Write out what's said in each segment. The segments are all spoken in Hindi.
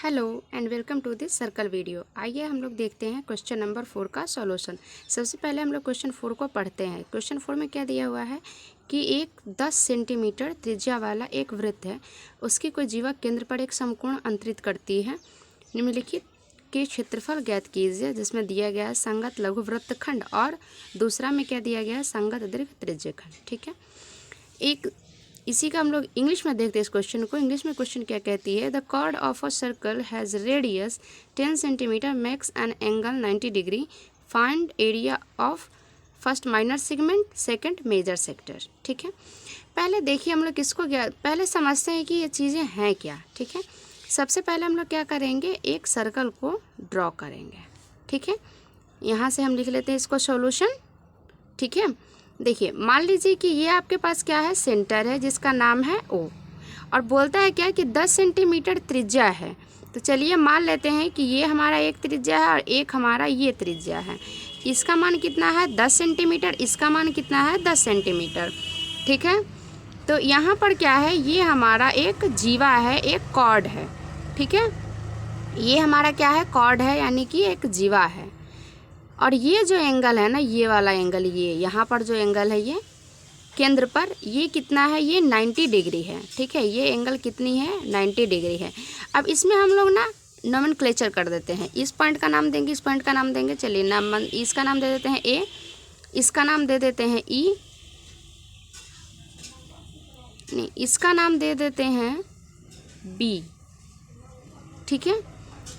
Hello and welcome to this circle video. आइए हम लोग देखते हैं क्वेश्चन नंबर 4 का सॉल्यूशन। सबसे पहले हम लोग क्वेश्चन 4 को पढ़ते हैं। क्वेश्चन 4 में क्या दिया हुआ है कि एक 10 सेंटीमीटर त्रिज्या वाला एक वृत्त है, उसकी कोई जीवा केंद्र पर एक समकोण अंतरित करती है। निम्नलिखित के क्षेत्रफल ज्ञात कीजिए, जिसमें दिया गया है संगत लघु वृत्तखंड और दूसरा में क्या दिया गया है संगत दीर्घ त्रिज्यखंड। ठीक है, एक इसी का हम लोग इंग्लिश में देखते हैं इस क्वेश्चन को। इंग्लिश में क्वेश्चन क्या कहती है, the chord of a circle has radius 10 centimetre, makes an angle 90 degree, find area of first minor segment, second major sector. ठीक है, पहले देखिए हम लोग किसको पहले समझते हैं कि ये चीज़ें हैं क्या। ठीक है, सबसे पहले हम लोग क्या करेंगे, एक सर्कल को ड्रॉ करेंगे। ठीक है, यहाँ से हम लिख लेते हैं इसको सॉल्यूशन। ठीक है, देखिए मान लीजिए कि ये आपके पास क्या है, सेंटर है जिसका नाम है O, और बोलता है क्या कि 10 सेंटीमीटर त्रिज्या है। तो चलिए मान लेते हैं कि ये हमारा एक त्रिज्या है और एक हमारा ये त्रिज्या है। इसका मान कितना है 10 सेंटीमीटर, इसका मान कितना है 10 सेंटीमीटर। ठीक है, तो यहाँ पर क्या है, ये हमारा एक जीवा है, एक कॉर्ड है। ठीक है, ये हमारा क्या है, कॉर्ड है, यानी कि एक जीवा है। और ये जो एंगल है ना, ये वाला एंगल, ये यहाँ पर जो एंगल है ये केंद्र पर, ये कितना है, ये 90 डिग्री है। ठीक है, ये एंगल कितनी है, 90 डिग्री है। अब इसमें हम लोग ना नोमेनक्लेचर कर देते हैं। इस पॉइंट का नाम देंगे, इस पॉइंट का नाम देंगे। चलिए नाम, इसका नाम दे देते हैं ए, इसका नाम दे देते हैं ई, नहीं इसका नाम दे देते हैं बी। ठीक है,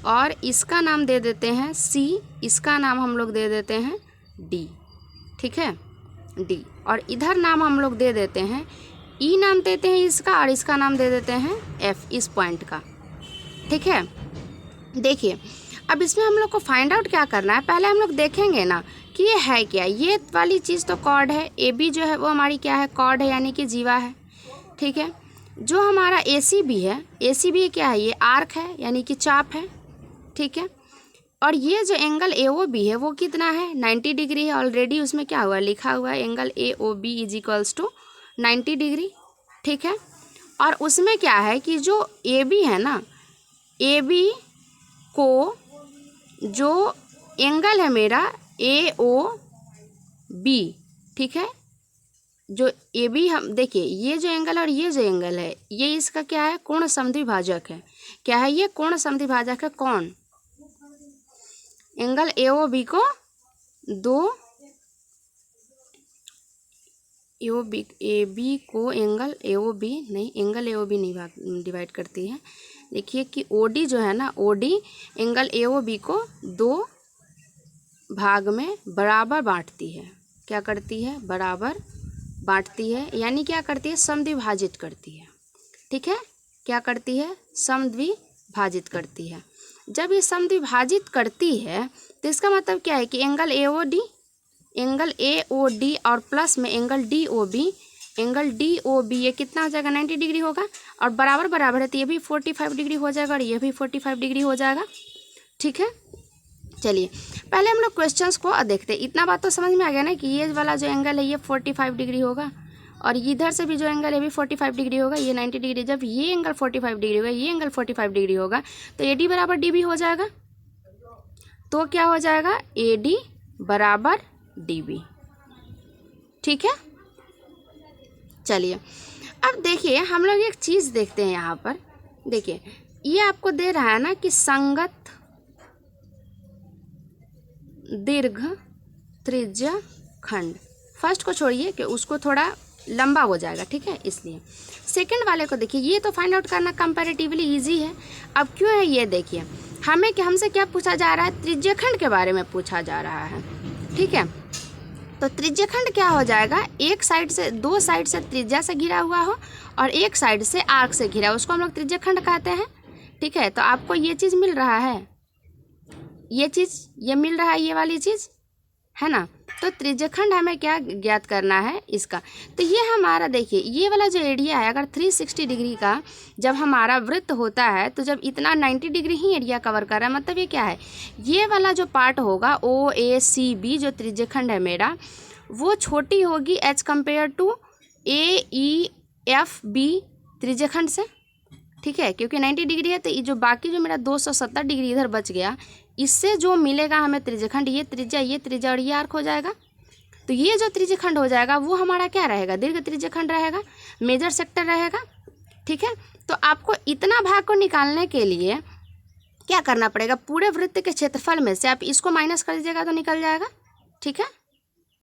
और इसका नाम दे देते हैं सी, इसका नाम हम लोग दे देते हैं डी। ठीक है, डी, और इधर नाम हम लोग दे देते हैं ई, नाम देते हैं इसका, और इसका नाम दे देते हैं एफ, इस पॉइंट का। ठीक है, देखिए अब इसमें हम लोग को फाइंड आउट क्या करना है। पहले हम लोग देखेंगे ना कि ये है क्या। ये वाली चीज़ तो कॉर्ड है, ए बी जो है वो हमारी क्या है, कॉर्ड है, यानी कि जीवा है। ठीक है, जो हमारा ए सी बी है, ए सी बी क्या है, ये आर्क है, यानी कि चाप है। ठीक है, और ये जो एंगल ए ओ बी है वो कितना है, 90 डिग्री है। ऑलरेडी उसमें क्या हुआ, लिखा हुआ है angle A O B is equals to 90 degree. ठीक है, और उसमें क्या है कि जो ए बी है ना, ए बी को जो एंगल है मेरा ए ओ बी, ठीक है, जो ए बी, हम देखिए ये जो एंगल और ये जो एंगल है, ये इसका क्या है, कोण समद्विभाजक है। क्या है ये, कोण समद्विभाजक है। कौन, एंगल ए ओ बी को दो, ए बी को एंगल ए ओ बी नहीं, एंगल ए ओ बी नहीं डिवाइड करती है। देखिए कि ओ डी जो है ना, O D angle A O B को दो भाग में बराबर बांटती है। क्या करती है, बराबर बांटती है, यानी क्या करती है, समद्विभाजित करती है। ठीक है, क्या करती है, समद्विभाजित करती है। जब ये समद्विभाजित करती है तो इसका मतलब क्या है कि एंगल ए ओ डी और प्लस में angle D O B, angle D O B ये कितना हो जाएगा, 90 डिग्री होगा, और बराबर बराबर है तो ये भी 45 डिग्री हो जाएगा और ये भी 45 डिग्री हो जाएगा। ठीक है, चलिए पहले हम लोग क्वेश्चंस को देखते हैं। इतना बात तो समझ में आ गया ना कि ये वाला जो एंगल है ये 45 डिग्री होगा, और इधर से भी जो एंगल है भी 45 डिग्री होगा, ये 90 डिग्री। जब ये एंगल 45 डिग्री होगा, ये एंगल 45 डिग्री होगा, तो ए डी बराबर डी बी हो जाएगा। तो क्या हो जाएगा, ए डी बराबर डी बी। ठीक है, चलिए अब देखिए हम लोग एक चीज़ देखते हैं यहाँ पर। देखिए ये आपको दे रहा है ना कि संगत दीर्घ त्रिज्या खंड। फर्स्ट को छोड़िए कि उसको थोड़ा लंबा हो जाएगा। ठीक है, इसलिए सेकंड वाले को देखिए, ये तो फाइंड आउट करना कंपैरेटिवली इजी है। अब क्यों है ये देखिए, हमसे क्या पूछा जा रहा है, त्रिज्यखंड के बारे में पूछा जा रहा है। ठीक है, तो त्रिज्यखंड क्या हो जाएगा, एक साइड से, दो साइड से त्रिज्या से घिरा हुआ हो और एक साइड से आर्क से घिरा, उसको हम लोग त्रिज्यखंड कहते हैं। ठीक है, तो आपको ये चीज़ मिल रहा है, ये चीज़ ये मिल रहा है, ये वाली चीज़ है ना। तो त्रिज्यखंड हमें क्या ज्ञात करना है इसका। तो ये हमारा देखिए, ये वाला जो एरिया है, अगर 360 डिग्री का जब हमारा वृत्त होता है, तो जब इतना 90 डिग्री ही एरिया कवर कर रहा है, मतलब ये क्या है, ये वाला जो पार्ट होगा ओ ए सी बी, जो त्रिज्यखंड है मेरा, वो छोटी होगी as compare to A E F B त्रिज्यखंड से। ठीक है, क्योंकि 90 डिग्री है तो ये जो बाकी जो मेरा 270 डिग्री इधर बच गया, इससे जो मिलेगा हमें त्रिज्यखंड, ये त्रिज्या और ये आर्क हो जाएगा। तो ये जो त्रिज्यखंड हो जाएगा वो हमारा क्या रहेगा, दीर्घ त्रिज्यखंड रहेगा, मेजर सेक्टर रहेगा। ठीक है, तो आपको इतना भाग को निकालने के लिए क्या करना पड़ेगा, पूरे वृत्त के क्षेत्रफल में से आप इसको माइनस कर दीजिएगा तो निकल जाएगा। ठीक है।